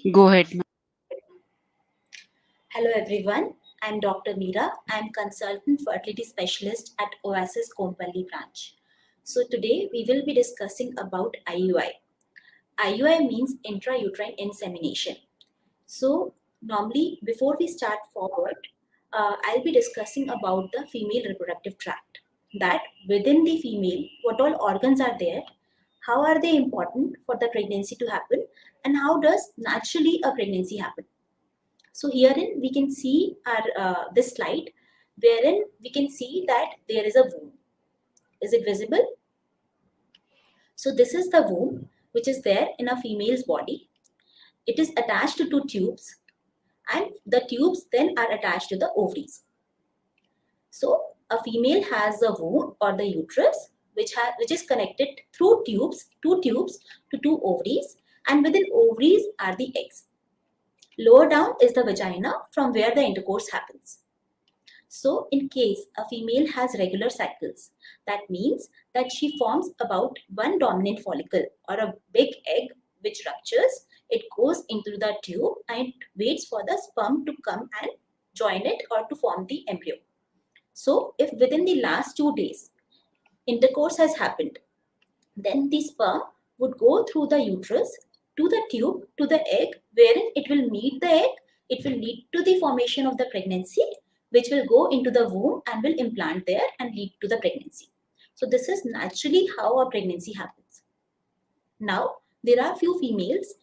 Go ahead, ma'am. Hello everyone, I'm Dr. Meera. I'm Consultant Fertility Specialist at Oasis Kompally branch. So today we will be discussing about IUI. IUI means intrauterine insemination. So normally before we start forward, I'll be discussing about the female reproductive tract. That within the female, what all organs are there, how are they important for the pregnancy to happen, and how does naturally a pregnancy happen. So herein we can see our this slide wherein we can see that there is a womb. Is it visible? So this is the womb which is there in a female's body. It is attached to two tubes and the tubes then are attached to the ovaries. So a female has a womb or the uterus which is connected through two tubes to two ovaries, and within ovaries are the eggs. Lower down is the vagina from where the intercourse happens. So in case a female has regular cycles, that means that she forms about one dominant follicle or a big egg which ruptures, it goes into the tube and it waits for the sperm to come and join it or to form the embryo. So if within the last 2 days intercourse has happened, then the sperm would go through the uterus to the tube to the egg, wherein it will meet the egg, it will lead to the formation of the pregnancy, which will go into the womb and will implant there and lead to the pregnancy. So this is naturally how a pregnancy happens. Now, there are few females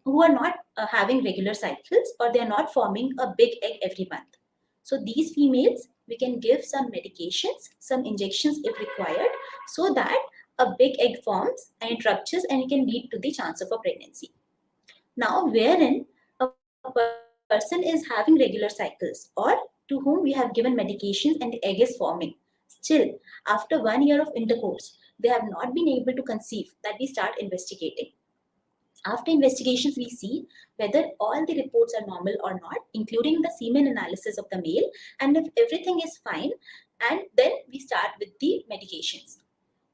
who are not having regular cycles, or they are not forming a big egg every month. So these females, we can give some medications, some injections if required, so that a big egg forms and it ruptures and it can lead to the chance of a pregnancy. Now, wherein a person is having regular cycles or to whom we have given medications and the egg is forming, still after 1 year of intercourse, they have not been able to conceive, that we start investigating. After investigations, we see whether all the reports are normal or not, including the semen analysis of the male, and if everything is fine, and then we start with the medications.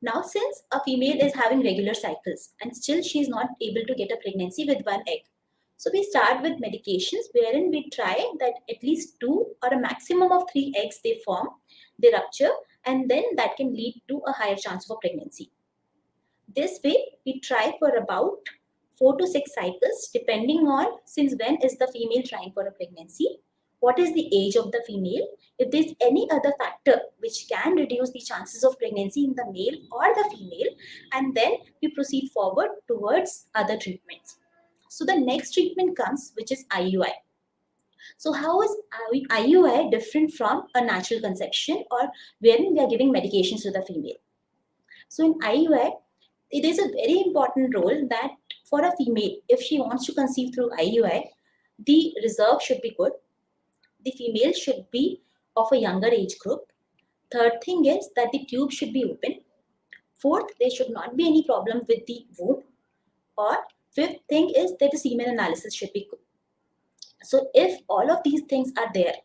Now, since a female is having regular cycles and still she is not able to get a pregnancy with one egg, so we start with medications wherein we try that at least 2 or a maximum of 3 eggs they form, they rupture, and then that can lead to a higher chance of a pregnancy. This way, we try for about 4 to 6 cycles, depending on since when is the female trying for a pregnancy, what is the age of the female, if there's any other factor which can reduce the chances of pregnancy in the male or the female, and then we proceed forward towards other treatments. So the next treatment comes, which is IUI. So how is IUI different from a natural conception or wherein we are giving medications to the female? So in IUI, it is a very important role that for a female, if she wants to conceive through IUI, the reserve should be good. The female should be of a younger age group. Third thing is that the tube should be open. Fourth, there should not be any problem with the womb. Or fifth thing is that the semen analysis should be good. So if all of these things are there,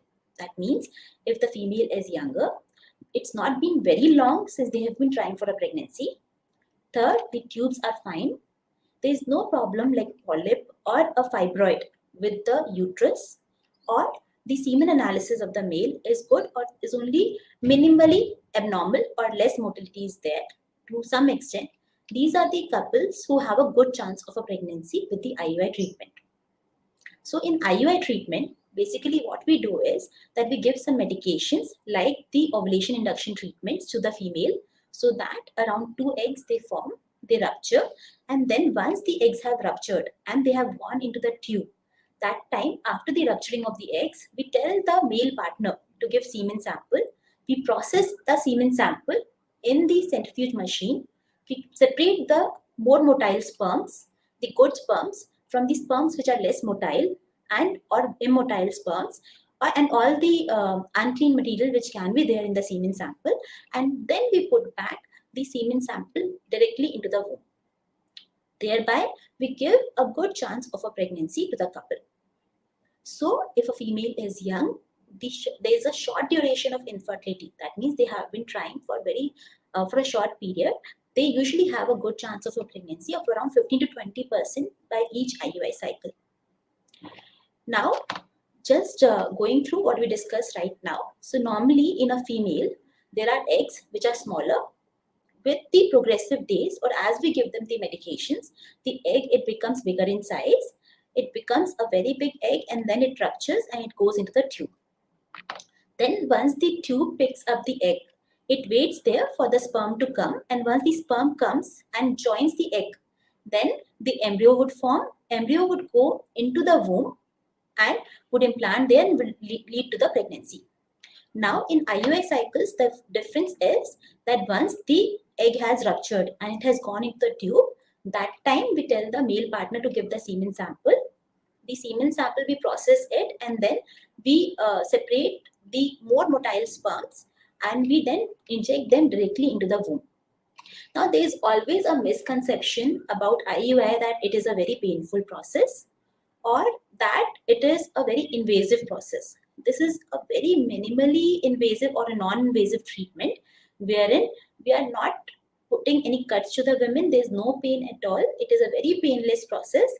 that means if the female is younger, it's not been very long since they have been trying for a pregnancy. Third, the tubes are fine. There is no problem like polyp or a fibroid with the uterus, or the semen analysis of the male is good or is only minimally abnormal or less motility is there to some extent. These are the couples who have a good chance of a pregnancy with the IUI treatment. So in IUI treatment, basically what we do is that we give some medications like the ovulation induction treatments to the female, so that around 2 eggs they form, they rupture, and then once the eggs have ruptured and they have gone into the tube, that time after the rupturing of the eggs, we tell the male partner to give semen sample. We process the semen sample in the centrifuge machine. We separate the more motile sperms, the good sperms, from the sperms which are less motile and or immotile sperms, and all the unclean material which can be there in the semen sample, and then we put back the semen sample directly into the womb. Thereby, we give a good chance of a pregnancy to the couple. So, if a female is young, there is a short duration of infertility. That means they have been trying for for a short period. They usually have a good chance of a pregnancy of around 15 to 20% by each IUI cycle. Now, just going through what we discussed right now. So normally in a female, there are eggs which are smaller. With the progressive days, or as we give them the medications, the egg, it becomes bigger in size. It becomes a very big egg, and then it ruptures and it goes into the tube. Then once the tube picks up the egg, it waits there for the sperm to come, and once the sperm comes and joins the egg, then the embryo would form. Embryo would go into the womb and would implant there and will lead to the pregnancy. Now in IUI cycles, the difference is that once the egg has ruptured and it has gone into the tube, that time we tell the male partner to give the semen sample. The semen sample, we process it, and then we separate the more motile sperms, and we then inject them directly into the womb. Now there is always a misconception about IUI that it is a very painful process, or that it is a very invasive process. This is a very minimally invasive or a non-invasive treatment wherein we are not putting any cuts to the women. There is no pain at all. It is a very painless process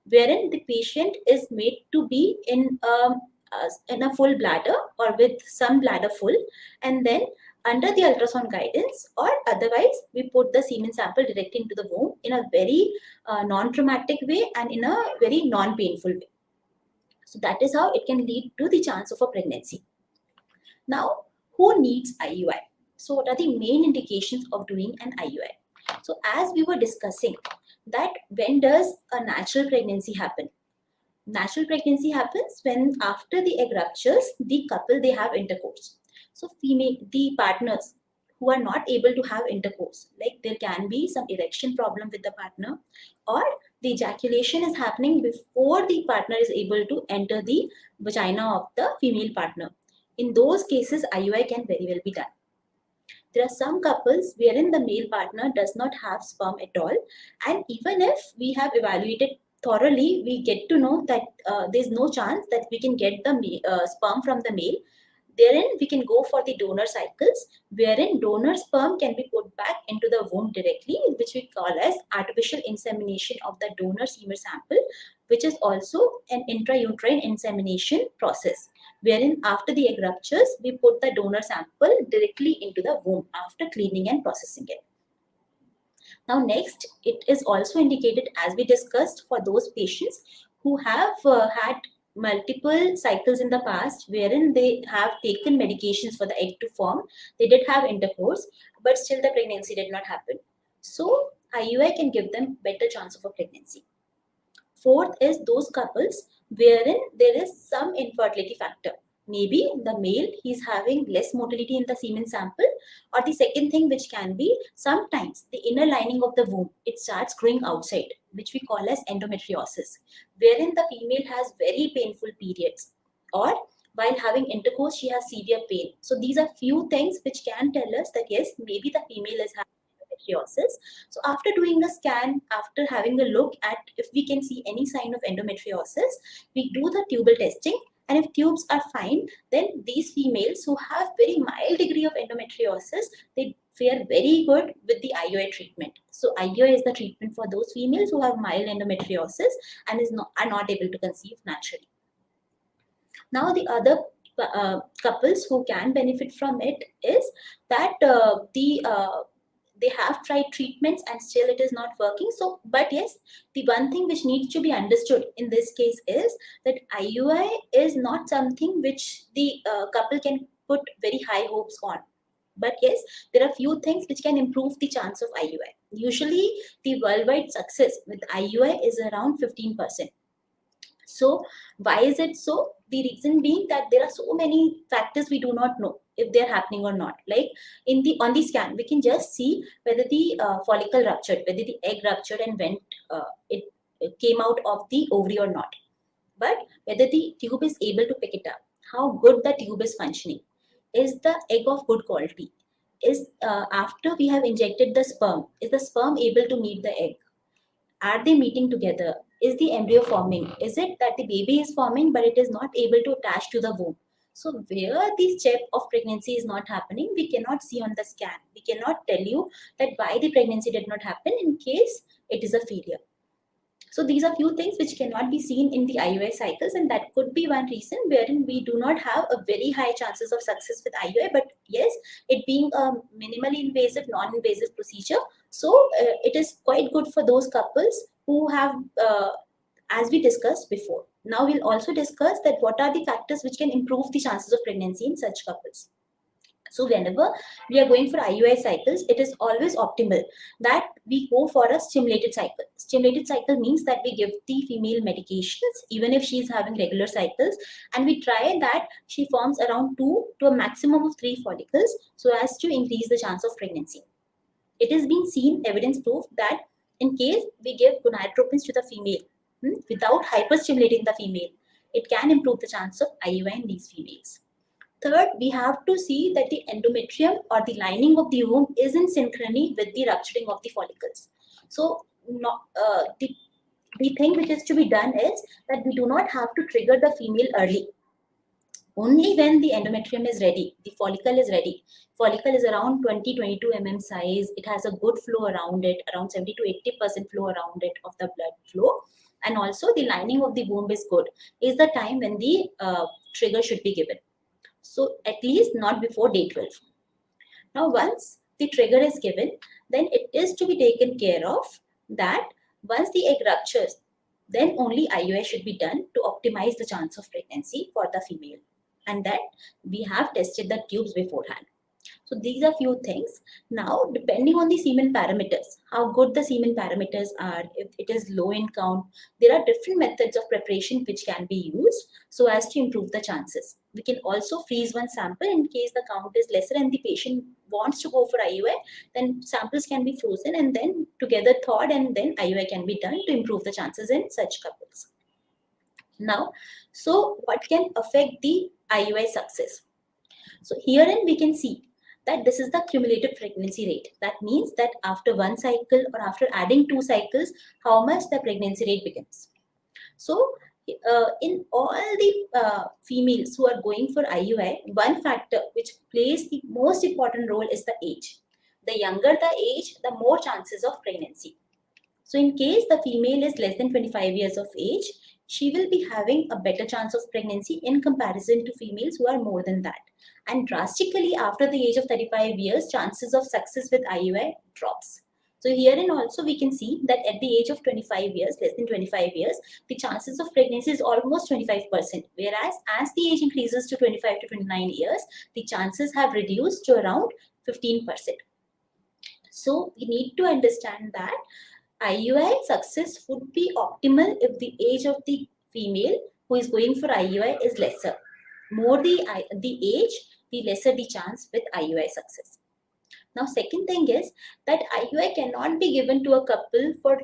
wherein the patient is made to be in a full bladder or with some bladder full, and then under the ultrasound guidance, or otherwise we put the semen sample directly into the womb in a very non-traumatic way and in a very non-painful way. So that is how it can lead to the chance of a pregnancy. Now, who needs IUI? So what are the main indications of doing an IUI? So as we were discussing, that when does a natural pregnancy happen? Natural pregnancy happens when after the egg ruptures, the couple, they have intercourse. So the partners who are not able to have intercourse, like there can be some erection problem with the partner, or the ejaculation is happening before the partner is able to enter the vagina of the female partner. In those cases, IUI can very well be done. There are some couples wherein the male partner does not have sperm at all, and even if we have evaluated thoroughly, we get to know that there's no chance that we can get the sperm from the male. Therein, we can go for the donor cycles, wherein donor sperm can be put back into the womb directly, which we call as artificial insemination of the donor semen sample, which is also an intrauterine insemination process, wherein after the egg ruptures, we put the donor sample directly into the womb after cleaning and processing it. Now next, it is also indicated, as we discussed, for those patients who have had multiple cycles in the past wherein they have taken medications for the egg to form. They did have intercourse, but still the pregnancy did not happen. So IUI can give them better chance of a pregnancy. Fourth is those couples wherein there is some infertility factor. Maybe the male, he's having less motility in the semen sample, or the second thing which can be, sometimes the inner lining of the womb, it starts growing outside, which we call as endometriosis, wherein the female has very painful periods, or while having intercourse she has severe pain. So these are few things which can tell us that yes, maybe the female is having endometriosis. So after doing a scan, after having a look at if we can see any sign of endometriosis, we do the tubal testing, and if tubes are fine, then these females who have very mild degree of endometriosis, they fare very good with the IUI treatment. So IUI is the treatment for those females who have mild endometriosis and are not able to conceive naturally. Now the other couples who can benefit from it is that they have tried treatments and still it is not working. So, but yes, the one thing which needs to be understood in this case is that IUI is not something which the couple can put very high hopes on. But yes, there are few things which can improve the chance of IUI. Usually, the worldwide success with IUI is around 15%. So why is it so? The reason being that there are so many factors we do not know if they're happening or not. Like on the scan, we can just see whether the follicle ruptured, whether the egg ruptured and went it came out of the ovary or not. But whether the tube is able to pick it up, how good the tube is functioning, is the egg of good quality, is after we have injected the sperm, is the sperm able to meet the egg? Are they meeting together? Is the embryo forming? Is it that the baby is forming but it is not able to attach to the womb? So where the step of pregnancy is not happening, we cannot see on the scan. We cannot tell you that why the pregnancy did not happen in case it is a failure. So these are few things which cannot be seen in the IUI cycles, and that could be one reason wherein we do not have a very high chances of success with IUI. But yes, it being a minimally invasive, non-invasive procedure, so it is quite good for those couples who have, as we discussed before. Now we'll also discuss that what are the factors which can improve the chances of pregnancy in such couples. So whenever we are going for IUI cycles, it is always optimal that we go for a stimulated cycle. Stimulated cycle means that we give the female medications even if she is having regular cycles, and we try that she forms around 2 to a maximum of 3 follicles so as to increase the chance of pregnancy. It has been seen, evidence proof, that in case we give gonadotropins to the female without hyperstimulating the female, it can improve the chance of IUI in these females. Third, we have to see that the endometrium or the lining of the womb is in synchrony with the rupturing of the follicles. So, the thing which is to be done is that we do not have to trigger the female early. Only when the endometrium is ready, the follicle is ready. Follicle is around 20-22 mm size. It has a good flow around it, around 70 to 80% flow around it of the blood flow. And also the lining of the womb is good, is the time when the trigger should be given. So at least not before day 12. Now once the trigger is given, then it is to be taken care of that once the egg ruptures, then only IUI should be done to optimize the chance of pregnancy for the female. And that we have tested the tubes beforehand. So these are few things. Now, depending on the semen parameters, how good the semen parameters are, if it is low in count, there are different methods of preparation which can be used so as to improve the chances. We can also freeze one sample in case the count is lesser and the patient wants to go for IUI, then samples can be frozen and then together thawed, and then IUI can be done to improve the chances in such couples. Now, so what can affect the IUI success? So herein we can see that this is the cumulative pregnancy rate. That means that after one cycle or after adding 2 cycles, how much the pregnancy rate becomes. So in all the females who are going for IUI, one factor which plays the most important role is the age. The younger the age, the more chances of pregnancy. So in case the female is less than 25 years of age, she will be having a better chance of pregnancy in comparison to females who are more than that. And drastically after the age of 35 years, chances of success with IUI drops. So herein also we can see that at the age of 25 years, less than 25 years, the chances of pregnancy is almost 25%. Whereas as the age increases to 25 to 29 years, the chances have reduced to around 15%. So we need to understand that IUI success would be optimal if the age of the female who is going for IUI is lesser. More the age, the lesser the chance with IUI success. Now, second thing is that IUI cannot be given to a couple for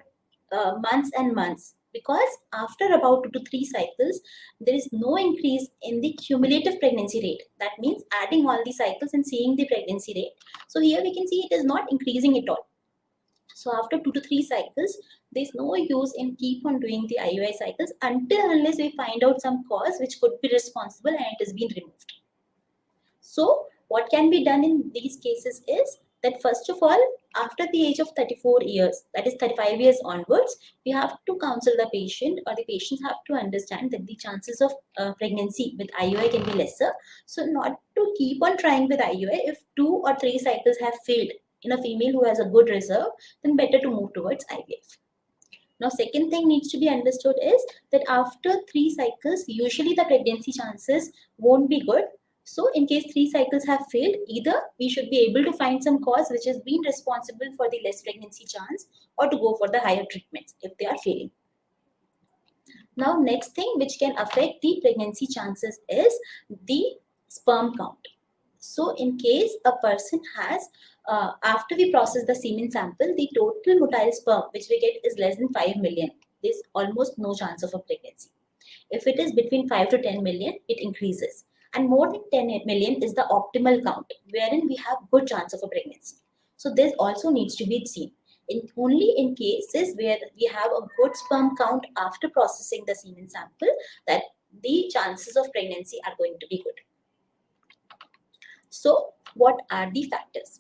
months and months, because after about 2 to 3 cycles, there is no increase in the cumulative pregnancy rate. That means adding all the cycles and seeing the pregnancy rate. So here we can see it is not increasing at all. So after 2 to 3 cycles, there is no use in keep on doing the IUI cycles unless we find out some cause which could be responsible and it has been removed. So what can be done in these cases is that first of all, after the age of 34 years, that is 35 years onwards, we have to counsel the patient, or the patients have to understand that the chances of pregnancy with IUI can be lesser. So not to keep on trying with IUI. If 2 or 3 cycles have failed in a female who has a good reserve, then better to move towards IVF. Now, second thing needs to be understood is that after 3 cycles, usually the pregnancy chances won't be good. So in case 3 cycles have failed, either we should be able to find some cause which has been responsible for the less pregnancy chance, or to go for the higher treatments if they are failing. Now, next thing which can affect the pregnancy chances is the sperm count. So in case a person has, after we process the semen sample, the total motile sperm which we get is less than 5 million. There's almost no chance of a pregnancy. If it is between 5 to 10 million, it increases. And more than 10 million is the optimal count, wherein we have good chance of a pregnancy. So this also needs to be seen. Only in cases where we have a good sperm count after processing the semen sample, that the chances of pregnancy are going to be good. So what are the factors?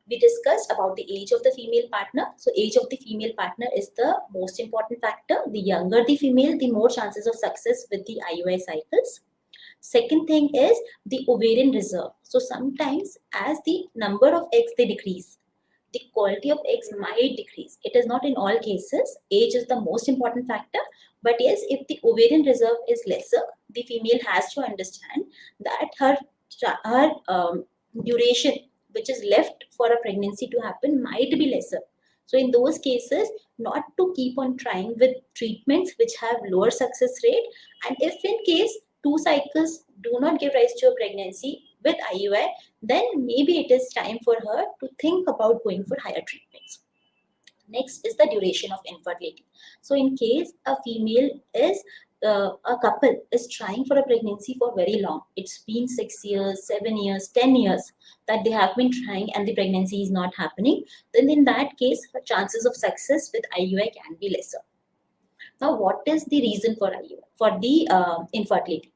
We discussed about the age of the female partner. So age of the female partner is the most important factor. The younger the female, the more chances of success with the IUI cycles. Second thing is the ovarian reserve. So sometimes as the number of eggs they decrease, the quality of eggs might decrease. It is not in all cases. Age is the most important factor. But yes, if the ovarian reserve is lesser, the female has to understand that her duration, which is left for a pregnancy to happen, might be lesser. So in those cases, not to keep on trying with treatments which have lower success rate. And if in case 2 cycles do not give rise to a pregnancy with IUI, then maybe it is time for her to think about going for higher treatments. Next is the duration of infertility. So in case a female is a couple is trying for a pregnancy for very long, it's been 6 years, 7 years, 10 years that they have been trying and the pregnancy is not happening, then in that case, her chances of success with IUI can be lesser. Now, what is the reason for IUI, for the infertility?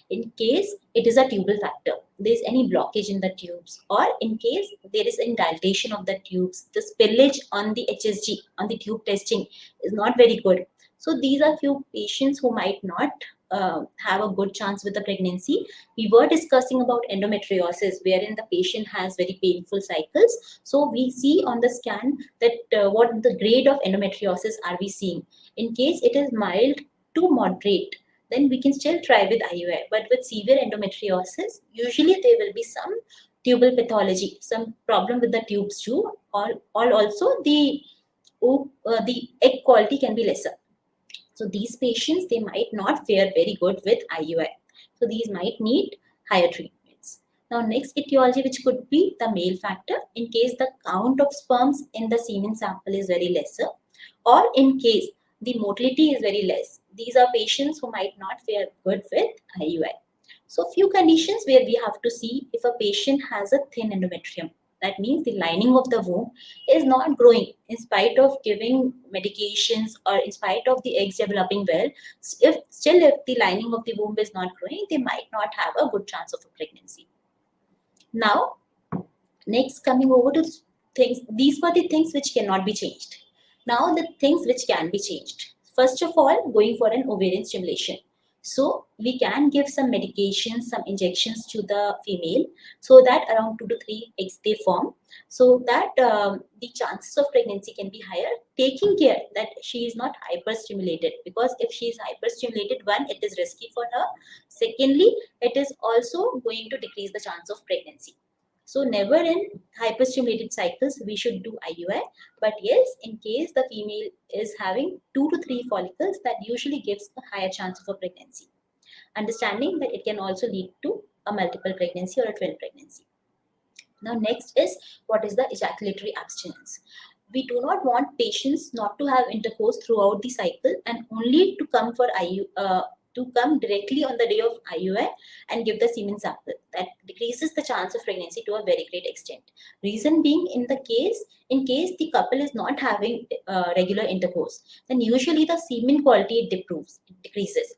In case it is a tubal factor, there is any blockage in the tubes, or in case there is a dilatation of the tubes, the spillage on the HSG, on the tube testing is not very good. So these are few patients who might not have a good chance with the pregnancy. We were discussing about endometriosis, wherein the patient has very painful cycles. So we see on the scan that what the grade of endometriosis are we seeing. In case it is mild to moderate, then we can still try with IUI. But with severe endometriosis, usually there will be some tubal pathology, some problem with the tubes too, or also the egg quality can be lesser. So these patients, they might not fare very good with IUI. So these might need higher treatments. Now next etiology, which could be the male factor, in case the count of sperms in the semen sample is very lesser, or in case the motility is very less. These are patients who might not fare good with IUI. So few conditions where we have to see if a patient has a thin endometrium. That means the lining of the womb is not growing in spite of giving medications or in spite of the eggs developing well. If the lining of the womb is not growing, they might not have a good chance of a pregnancy. Now, next coming over to things, these were the things which cannot be changed. Now the things which can be changed. First of all, going for an ovarian stimulation. So we can give some medications, some injections to the female so that around 2 to 3 eggs they form, so that the chances of pregnancy can be higher, taking care that she is not hyperstimulated, because if she is hyperstimulated, one, it is risky for her. Secondly, it is also going to decrease the chance of pregnancy. So never in hyperstimulated cycles we should do IUI. But yes, in case the female is having 2 to 3 follicles, that usually gives a higher chance of a pregnancy. Understanding that it can also lead to a multiple pregnancy or a twin pregnancy. Now next is, what is the ejaculatory abstinence? We do not want patients not to have intercourse throughout the cycle and only to come for to come directly on the day of IUI and give the semen sample. That decreases the chance of pregnancy to a very great extent. Reason being, in case the couple is not having regular intercourse, then usually the semen quality it decreases.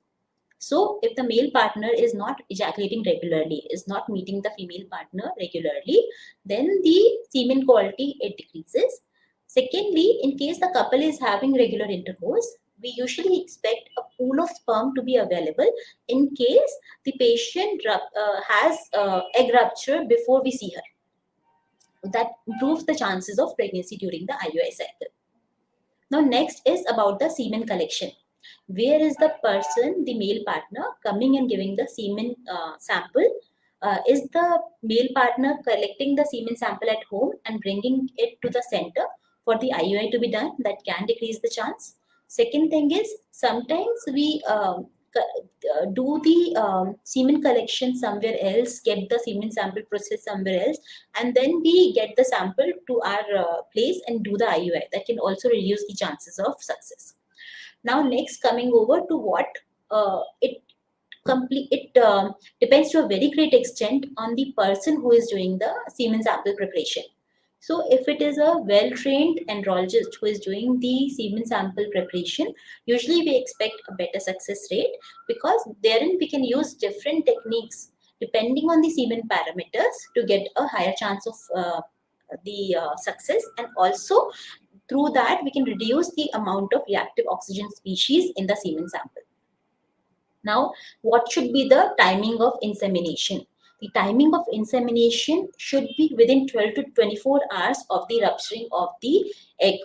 So if the male partner is not ejaculating regularly, is not meeting the female partner regularly, then the semen quality it decreases. Secondly, in case the couple is having regular intercourse, we usually expect a pool of sperm to be available in case the patient has egg rupture before we see her. That improves the chances of pregnancy during the IUI cycle. Now next is about the semen collection. Where is the person, the male partner, coming and giving the semen sample? Is the male partner collecting the semen sample at home and bringing it to the center for the IUI to be done? That can decrease the chance. Second thing is, sometimes we do the semen collection somewhere else, get the semen sample process somewhere else, and then we get the sample to our place and do the IUI. That can also reduce the chances of success. Now next, coming over to what it depends to a very great extent on the person who is doing the semen sample preparation. So if it is a well-trained andrologist who is doing the semen sample preparation, usually we expect a better success rate, because therein we can use different techniques depending on the semen parameters to get a higher chance of the success, and also through that we can reduce the amount of reactive oxygen species in the semen sample. Now, what should be the timing of insemination? The timing of insemination should be within 12 to 24 hours of the rupturing of the egg.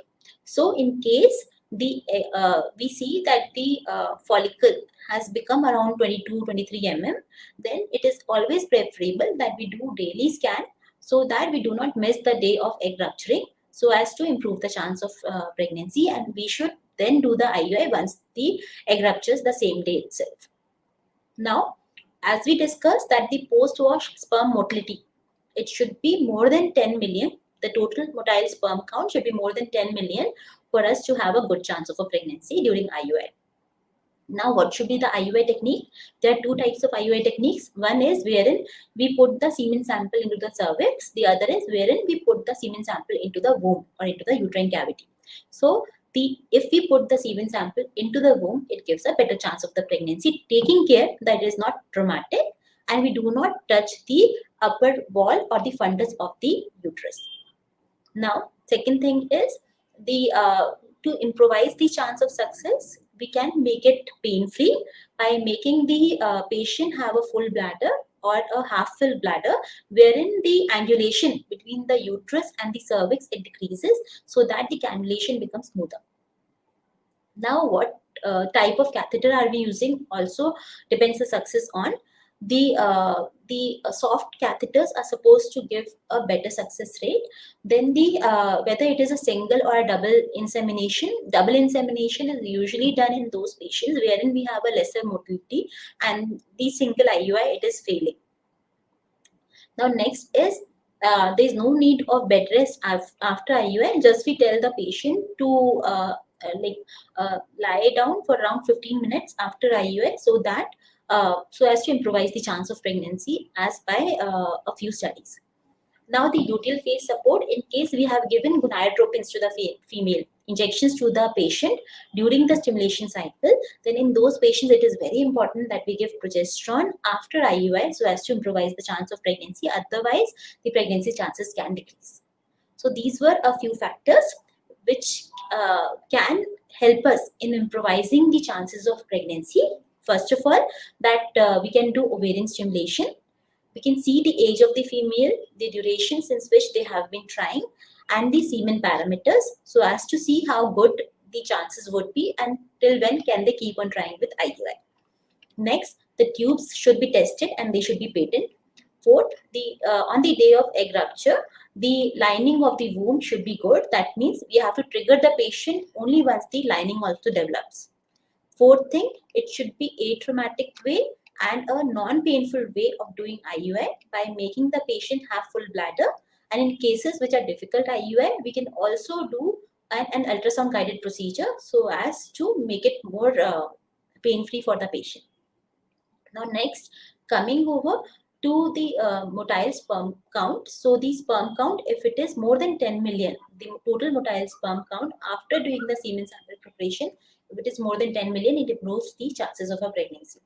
So, in case we see that the follicle has become around 22-23 mm, then it is always preferable that we do daily scan so that we do not miss the day of egg rupturing, so as to improve the chance of pregnancy, and we should then do the IUI once the egg ruptures the same day itself. Now, as we discussed that the post-wash sperm motility, it should be more than 10 million. The total motile sperm count should be more than 10 million for us to have a good chance of a pregnancy during IUI. Now, what should be the IUI technique? There are two types of IUI techniques. One is wherein we put the semen sample into the cervix. The other is wherein we put the semen sample into the womb or into the uterine cavity. So, if we put the semen sample into the womb, it gives a better chance of the pregnancy, taking care that it is not traumatic and we do not touch the upper wall or the fundus of the uterus. Now, second thing is to improvise the chance of success, we can make it pain-free by making the patient have a full bladder or a half-full bladder, wherein the angulation between the uterus and the cervix, it decreases so that the cannulation becomes smoother. Now, what type of catheter are we using also depends the success on. The soft catheters are supposed to give a better success rate. Then whether it is a single or a double insemination is usually done in those patients wherein we have a lesser motility, and the single IUI, it is failing. Now, next is there is no need of bed rest after IUI. Just we tell the patient to lie down for around 15 minutes after IUI, so as to improvise the chance of pregnancy as by a few studies. Now, the luteal phase support, in case we have given gonadotropins to the female, injections to the patient during the stimulation cycle, then in those patients it is very important that we give progesterone after IUI so as to improvise the chance of pregnancy. Otherwise, the pregnancy chances can decrease. So these were a few factors which can help us in improvising the chances of pregnancy. First of all, that we can do ovarian stimulation. We can see the age of the female, the duration since which they have been trying, and the semen parameters, so as to see how good the chances would be and till when can they keep on trying with IUI. Next, the tubes should be tested and they should be patent. Fourth, on the day of egg rupture, the lining of the womb should be good. That means we have to trigger the patient only once the lining also develops. Fourth thing, it should be atraumatic way and a non-painful way of doing IUI by making the patient have full bladder. And in cases which are difficult IUI, we can also do an ultrasound guided procedure so as to make it more pain-free for the patient. Now next, coming over to the motile sperm count. So the sperm count, if it is more than 10 million, the total motile sperm count after doing the semen sample preparation, if it is more than 10 million, it improves the chances of a pregnancy.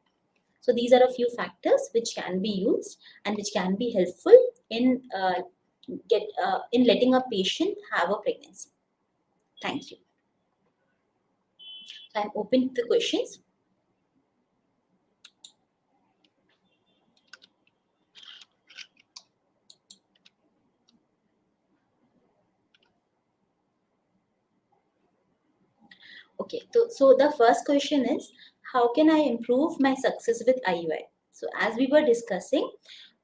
So these are a few factors which can be used and which can be helpful in letting a patient have a pregnancy. Thank you. So I'm open to the questions. Okay, so the first question is, how can I improve my success with IUI? So as we were discussing,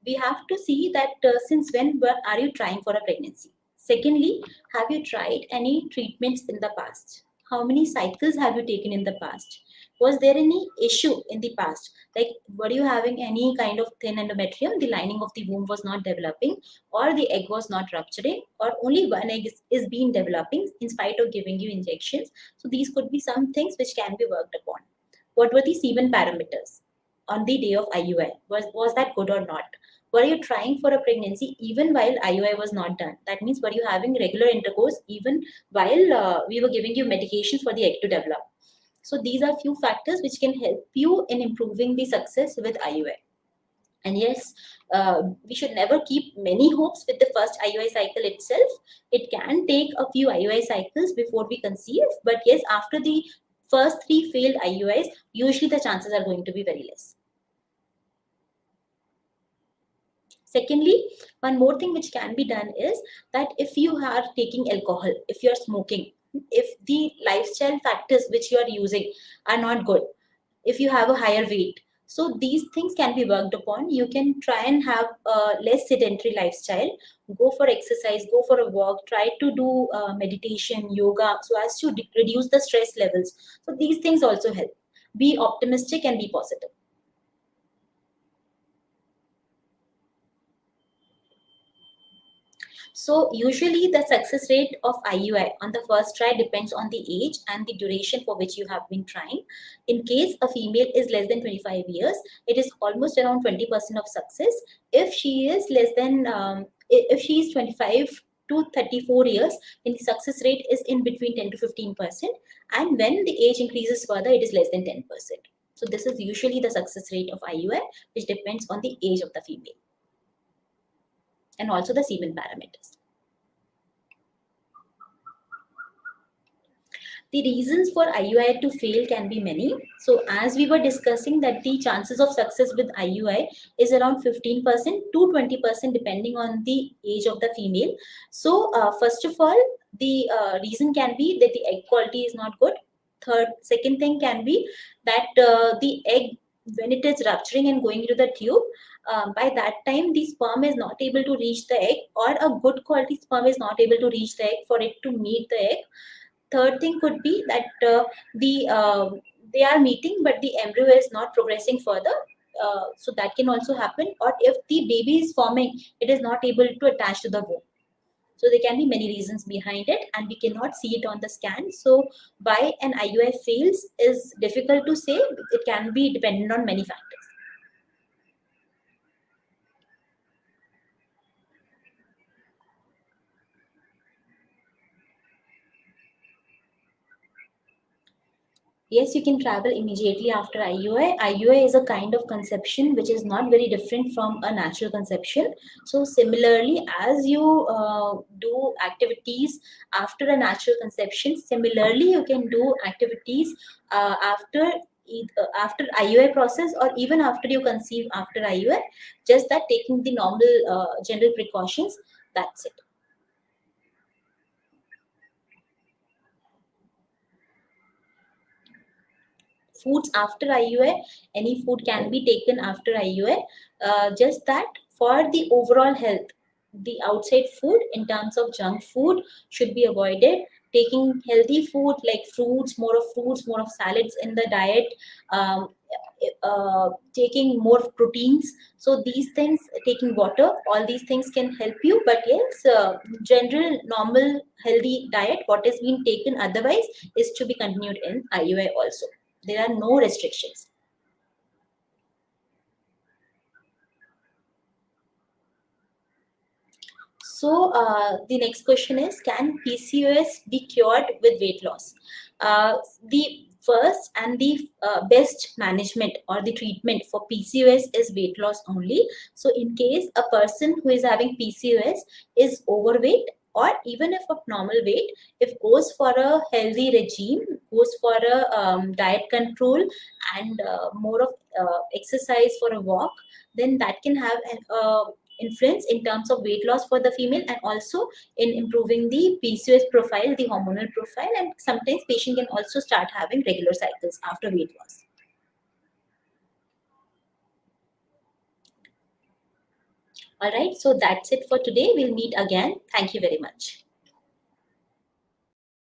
we have to see that since when are you trying for a pregnancy? Secondly, have you tried any treatments in the past? How many cycles have you taken in the past? Was there any issue in the past? Like, were you having any kind of thin endometrium, the lining of the womb was not developing, or the egg was not rupturing, or only one egg is being developing in spite of giving you injections? So these could be some things which can be worked upon. What were the semen parameters on the day of IUI? Was that good or not? Were you trying for a pregnancy even while IUI was not done? That means, were you having regular intercourse even while we were giving you medications for the egg to develop? So these are few factors which can help you in improving the success with IUI. And yes, we should never keep many hopes with the first IUI cycle itself. It can take a few IUI cycles before we conceive, but yes, after the first three failed IUIs, usually the chances are going to be very less. Secondly, one more thing which can be done is that if you are taking alcohol, if you're smoking, if the lifestyle factors which you are using are not good, if you have a higher weight, so these things can be worked upon. You can try and have a less sedentary lifestyle, go for exercise, go for a walk, try to do meditation, yoga, so as to reduce the stress levels. So these things also help. Be optimistic and be positive. So usually the success rate of IUI on the first try depends on the age and the duration for which you have been trying. In case a female is less than 25 years, it is almost around 20% of success. If she is less than, if she is 25 to 34 years, then the success rate is in between 10 to 15%. And when the age increases further, it is less than 10%. So this is usually the success rate of IUI, which depends on the age of the female and also the semen parameters. The reasons for IUI to fail can be many. So as we were discussing that the chances of success with IUI is around 15% to 20% depending on the age of the female. So first of all, the reason can be that the egg quality is not good. Second thing can be that the egg, when it is rupturing and going into the tube, by that time the sperm is not able to reach the egg, or a good quality sperm is not able to reach the egg for it to meet the egg. Third thing could be that they are meeting but the embryo is not progressing further, so that can also happen. Or if the baby is forming, it is not able to attach to the womb. So there can be many reasons behind it and we cannot see it on the scan. So why an IUI fails is difficult to say. It can be dependent on many factors. Yes, you can travel immediately after IUI. IUI is a kind of conception which is not very different from a natural conception. So similarly, as you do activities after a natural conception, similarly you can do activities after IUI process, or even after you conceive after IUI. Just that taking the normal general precautions. That's it. Foods after IUI, any food can be taken after IUI. Just that for the overall health, the outside food in terms of junk food should be avoided. Taking healthy food like fruits, more of salads in the diet, um, taking more proteins. So these things, taking water, all these things can help you. But yes, general, normal, healthy diet, what is being taken otherwise, is to be continued in IUI also. There are no restrictions. So the next question is, can PCOS be cured with weight loss? The first and the best management or the treatment for PCOS is weight loss only. So in case a person who is having PCOS is overweight, or even if of normal weight, if goes for a healthy regime, goes for a diet control, and more of exercise for a walk, then that can have an influence in terms of weight loss for the female, and also in improving the PCOS profile, the hormonal profile. And sometimes patient can also start having regular cycles after weight loss. All right, so that's it for today. We'll meet again. Thank you very much.